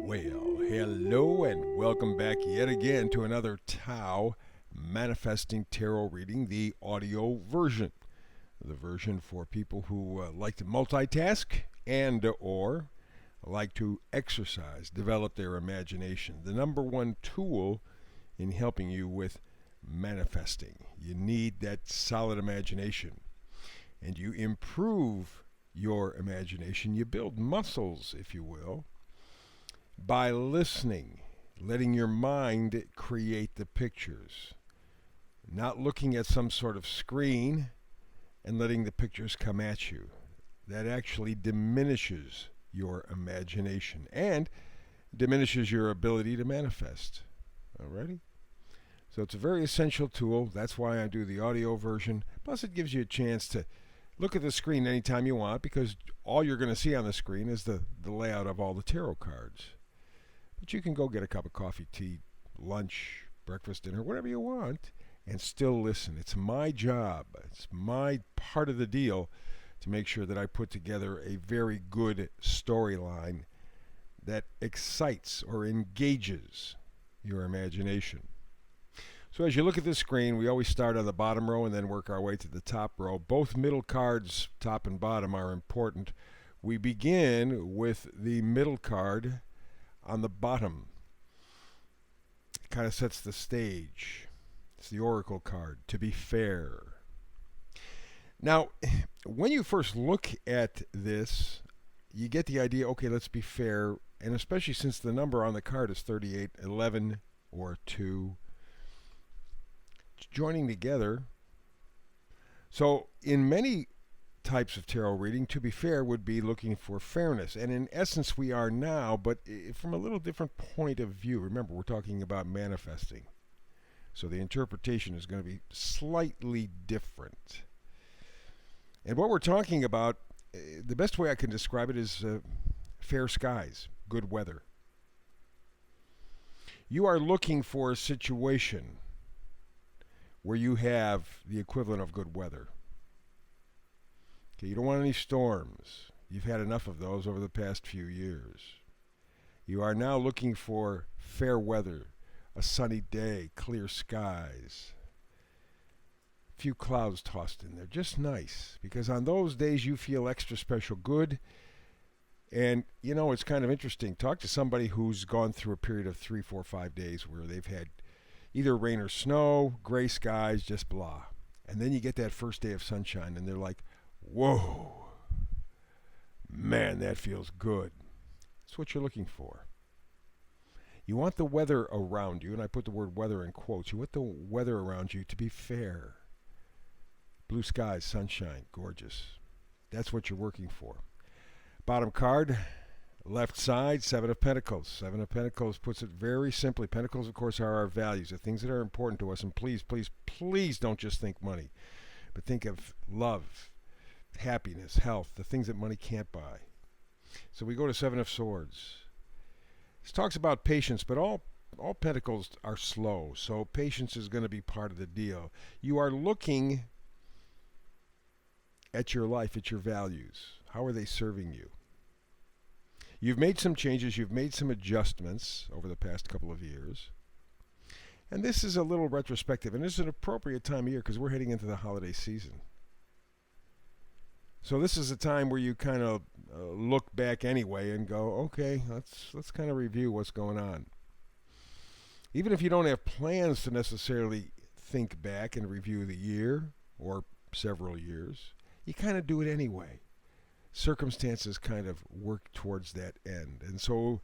Well, hello and welcome back yet again to another Tao Manifesting Tarot reading, the audio version. The version for people who like to multitask and or like to exercise, develop their imagination. The number one tool in helping you with manifesting. You need that solid imagination. And you improve your imagination. You build muscles, if you will, by listening, letting your mind create the pictures, not looking at some sort of screen and letting the pictures come at you. That actually diminishes your imagination and diminishes your ability to manifest. Alrighty? So it's a very essential tool. That's why I do the audio version. Plus, it gives you a chance to look at the screen anytime you want, because all you're going to see on the screen is the layout of all the tarot cards. But you can go get a cup of coffee, tea, lunch, breakfast, dinner, whatever you want, and still listen. It's my job. It's my part of the deal to make sure that I put together a very good storyline that excites or engages your imagination. So as you look at this screen, we always start on the bottom row and then work our way to the top row. Both middle cards, top and bottom, are important. We begin with the middle card on the bottom. It kind of sets the stage. It's the Oracle card, to be fair. Now, when you first look at this, you get the idea, okay, let's be fair, and especially since the number on the card is 38, 11, or 2, joining together. So, in many types of tarot reading, to be fair would be looking for fairness, and in essence we are now, but from a little different point of view. Remember, we're talking about manifesting, so the interpretation is going to be slightly different. And what we're talking about, the best way I can describe it is fair skies, good weather. You are looking for a situation where you have the equivalent of good weather. Okay, you don't want any storms. You've had enough of those over the past few years. You are now looking for fair weather, a sunny day, clear skies, a few clouds tossed in there, just nice, because on those days you feel extra special good. And you know, it's kind of interesting. Talk to somebody who's gone through a period of 3, 4, 5 days where they've had either rain or snow, gray skies, just blah. And then you get that first day of sunshine and they're like, whoa, man, that feels good. That's what you're looking for. You want the weather around you, and I put the word weather in quotes. You want the weather around you to be fair. Blue skies, sunshine, gorgeous. That's what you're working for. Bottom card, left side, Seven of Pentacles. Seven of Pentacles puts it very simply. Pentacles, of course, are our values, the things that are important to us. And please, please, please don't just think money, but think of love, happiness, health, the things that money can't buy. So we go to Seven of Swords. This talks about patience, but all pentacles are slow, so patience is going to be part of the deal. You are looking at your life, at your values. How are they serving you? You've made some changes, you've made some adjustments over the past couple of years. And this is a little retrospective, and this is an appropriate time of year because we're heading into the holiday season. So this is a time where you kind of look back anyway and go, okay, let's kind of review what's going on. Even if you don't have plans to necessarily think back and review the year or several years, you kind of do it anyway. Circumstances kind of work towards that end. And so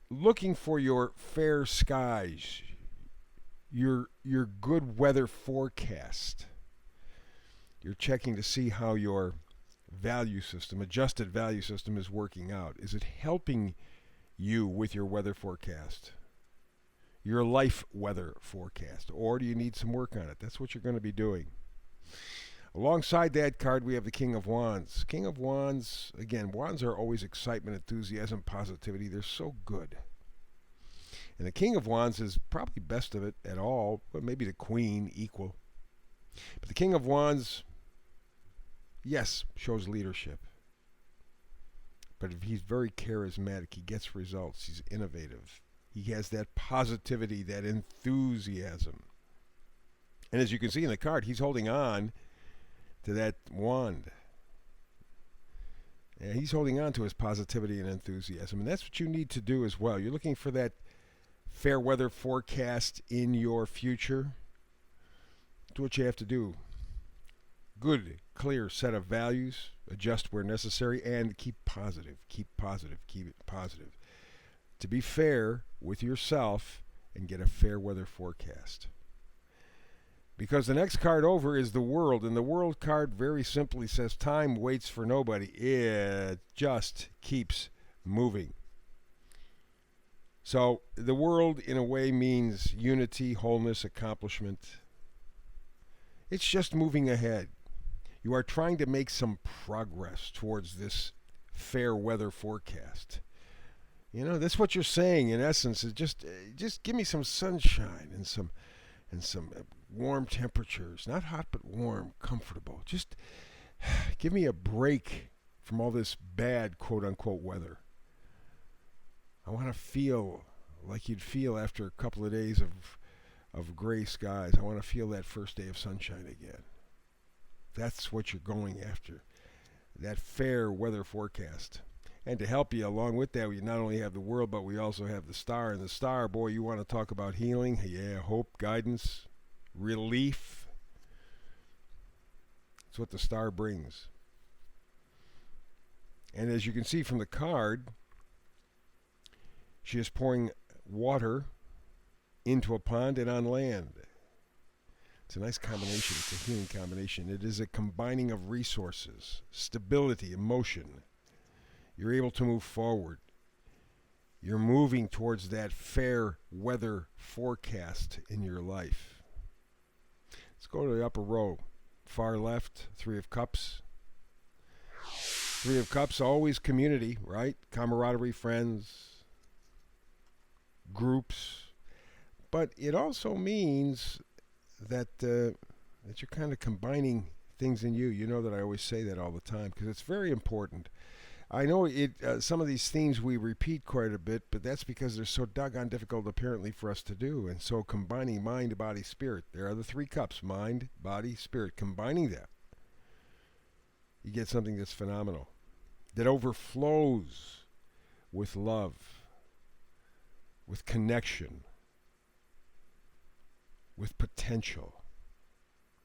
looking for your fair skies, your good weather forecast, you're checking to see how your value system, adjusted value system, is working out. Is it helping you with your weather forecast, your life weather forecast, or do you need some work on it? That's what you're going to be doing. Alongside that card, we have the King of Wands. King of Wands, again, wands are always excitement, enthusiasm, positivity. They're so good. And the King of Wands is probably best of it at all, but maybe the Queen equal. But the King of Wands, yes, shows leadership. But if he's very charismatic, he gets results. He's innovative. He has that positivity, that enthusiasm. And as you can see in the card, he's holding on to that wand. Yeah, he's holding on to his positivity and enthusiasm. And that's what you need to do as well. You're looking for that fair weather forecast in your future. Do what you have to do. Good, clear set of values. Adjust where necessary. And keep positive. Keep positive. Keep it positive. To be fair with yourself and get a fair weather forecast. Because the next card over is the World, and the World card very simply says time waits for nobody. It just keeps moving. So the World, in a way, means unity, wholeness, accomplishment. It's just moving ahead. You are trying to make some progress towards this fair weather forecast. You know, that's what you're saying in essence. Is just give me some sunshine and some warm temperatures, not hot but warm, comfortable. Just give me a break from all this bad quote-unquote weather. I want to feel like you'd feel after a couple of days of gray skies. I want to feel that first day of sunshine again. That's what you're going after, that fair weather forecast. And to help you along with that, we not only have the World, but we also have the Star. And the Star, boy, you want to talk about healing? Yeah, hope, guidance, relief. That's what the Star brings. And as you can see from the card, she is pouring water into a pond and on land. It's a nice combination. It's a healing combination. It is a combining of resources, stability, emotion. You're able to move forward. You're moving towards that fair weather forecast in your life. Let's go to the upper row. Far left, Three of Cups. Three of Cups, always community, right? Camaraderie, friends, groups. But it also means that you're kind of combining things in you. You know that I always say that all the time because it's very important. I know some of these themes we repeat quite a bit, but that's because they're so doggone difficult apparently for us to do. And so combining mind, body, spirit. There are the three cups, mind, body, spirit. Combining that, you get something that's phenomenal, that overflows with love, with connection, with potential.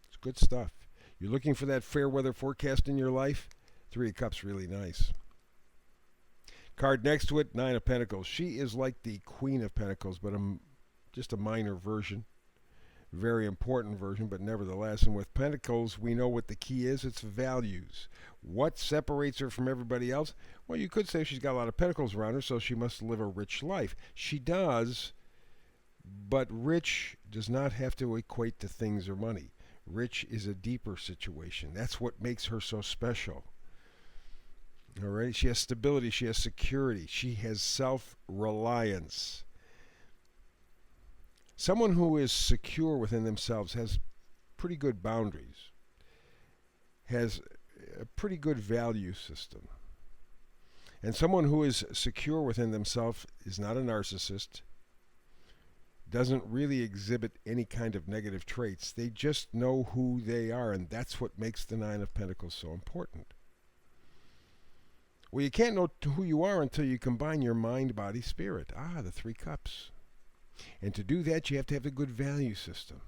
It's good stuff. You're looking for that fair weather forecast in your life? Three of Cups, really nice. Card next to it, Nine of Pentacles. She is like the Queen of Pentacles, but just a minor version. Very important version, but nevertheless. And with Pentacles, we know what the key is. It's values. What separates her from everybody else? Well, you could say she's got a lot of Pentacles around her, so she must live a rich life. She does, but rich does not have to equate to things or money. Rich is a deeper situation. That's what makes her so special. All right, she has stability, she has security, she has self-reliance. Someone who is secure within themselves has pretty good boundaries, has a pretty good value system. And someone who is secure within themselves is not a narcissist, doesn't really exhibit any kind of negative traits. They just know who they are, and that's what makes the Nine of Pentacles so important. Well, you can't know who you are until you combine your mind, body, spirit. The Three Cups. And to do that, you have to have a good value system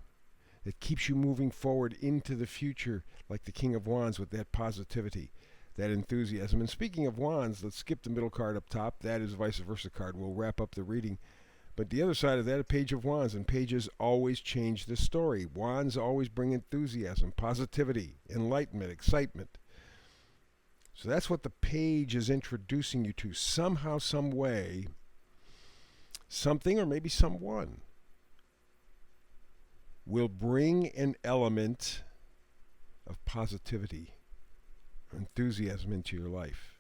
that keeps you moving forward into the future, like the King of Wands, with that positivity, that enthusiasm. And speaking of Wands, let's skip the middle card up top. That is Vice Versa card. We'll wrap up the reading. But the other side of that, a Page of Wands, and pages always change the story. Wands always bring enthusiasm, positivity, enlightenment, excitement. So that's what the page is introducing you to. Somehow, some way, something or maybe someone will bring an element of positivity, enthusiasm into your life.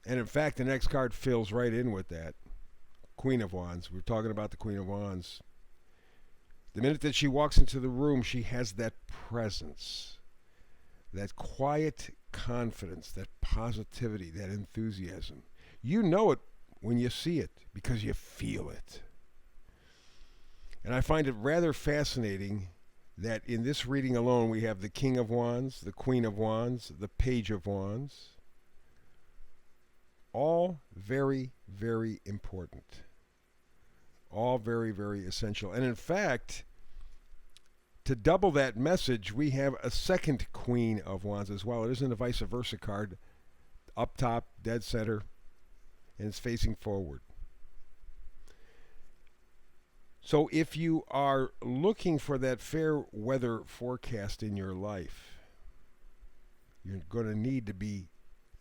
And in fact, the next card fills right in with that. Queen of Wands. We're talking about the Queen of Wands. The minute that she walks into the room, she has that presence, that quiet confidence, that positivity, that enthusiasm. You know it when you see it because you feel it. And I find it rather fascinating that in this reading alone we have the King of Wands, the Queen of Wands, the Page of Wands. All very, very important. All very, very essential. And in fact, to double that message, we have a second Queen of Wands as well. It isn't a vice versa card. Up top, dead center, and it's facing forward. So if you are looking for that fair weather forecast in your life, you're going to need to be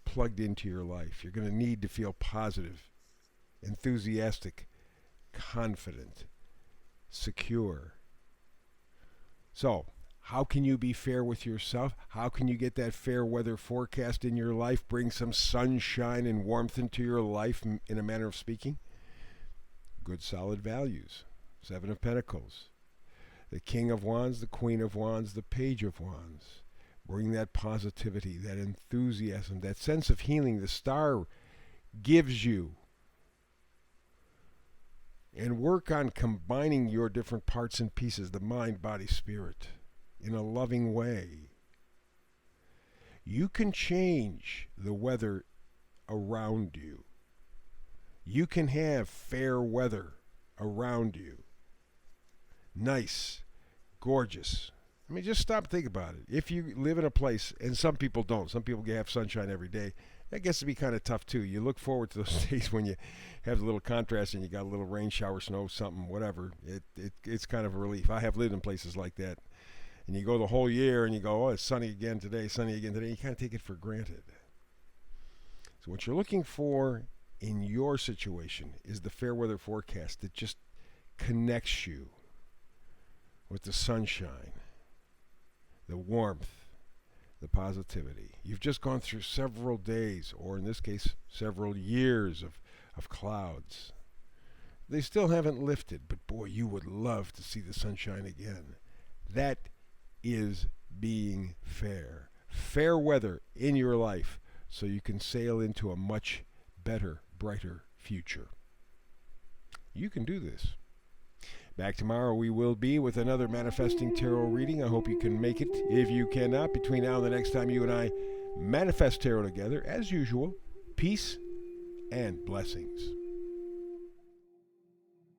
plugged into your life. You're going to need to feel positive, enthusiastic, confident, secure. So, how can you be fair with yourself? How can you get that fair weather forecast in your life? Bring some sunshine and warmth into your life, in a manner of speaking? Good solid values. Seven of Pentacles. The King of Wands, the Queen of Wands, the Page of Wands. Bring that positivity, that enthusiasm, that sense of healing the star gives you. And work on combining your different parts and pieces, the mind, body, spirit, in a loving way. You can change the weather around you. You can have fair weather around you. Nice, gorgeous. I mean, just stop and think about it. If you live in a place, and some people don't, some people have sunshine every day, that gets to be kind of tough too. You look forward to those days when you have a little contrast and you got a little rain, shower, snow, something, whatever. It's kind of a relief. I have lived in places like that. And you go the whole year and you go, oh, it's sunny again today, sunny again today. You kind of take it for granted. So what you're looking for in your situation is the fair weather forecast that just connects you with the sunshine, the warmth, the positivity. You've just gone through several days, or in this case, several years of clouds. They still haven't lifted, but boy, you would love to see the sunshine again. That is being fair. Fair weather in your life so you can sail into a much better, brighter future. You can do this. Back tomorrow we will be with another Manifesting Tarot reading. I hope you can make it. If you cannot, between now and the next time you and I manifest tarot together, as usual, peace and blessings.